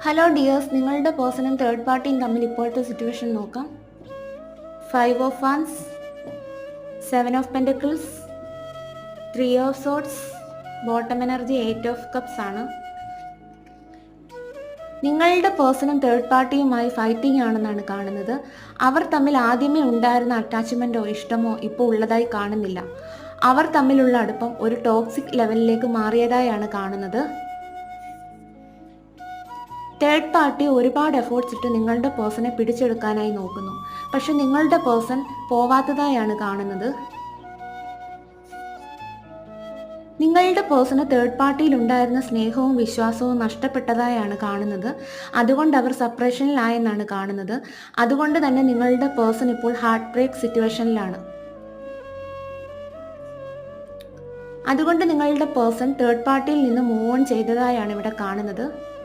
Hello dears, നിങ്ങളുടെ പേഴ്സണും third പാർട്ടിയും തമ്മിൽ ഇപ്പോഴത്തെ സിറ്റുവേഷൻ നോക്കാം. 5 of wands, 7 of pentacles, 3 of sorts, bottom energy 8 of cups ആണ്. നിങ്ങളുടെ പേഴ്സണും തേർഡ് പാർട്ടിയുമായി ഫൈറ്റിംഗ് ആണെന്നാണ് കാണുന്നത്. അവർ തമ്മിൽ ആദ്യമേ ഉണ്ടായിരുന്ന അറ്റാച്ച്മെൻറ്റോ ഇഷ്ടമോ ഇപ്പോൾ ഉള്ളതായി കാണുന്നില്ല. അവർ തമ്മിലുള്ള അടുപ്പം ഒരു ടോക്സിക് ലെവലിലേക്ക് മാറിയതായാണ് കാണുന്നത്. തേർഡ് പാർട്ടി ഒരുപാട് എഫേർട്സ് ഇട്ട് നിങ്ങളുടെ പേഴ്സണെ പിടിച്ചെടുക്കാനായി നോക്കുന്നു. പക്ഷെ നിങ്ങളുടെ പേഴ്സൺ പോവാത്തതായാണ് കാണുന്നത്. നിങ്ങളുടെ പേഴ്സണ് തേർഡ് പാർട്ടിയിൽ ഉണ്ടായിരുന്ന സ്നേഹവും വിശ്വാസവും നഷ്ടപ്പെട്ടതായാണ് കാണുന്നത്. അതുകൊണ്ട് അവർ സെപ്പറേഷനിലായെന്നാണ് കാണുന്നത്. അതുകൊണ്ട് തന്നെ നിങ്ങളുടെ പേഴ്സൺ ഇപ്പോൾ ഹാർട്ട് ബ്രേക്ക് സിറ്റുവേഷനിലാണ്. അതുകൊണ്ട് നിങ്ങളുടെ പേഴ്സൺ തേർഡ് പാർട്ടിയിൽ നിന്ന് മൂവ് ഓൺ ചെയ്തതായാണ് ഇവിടെ കാണുന്നത്.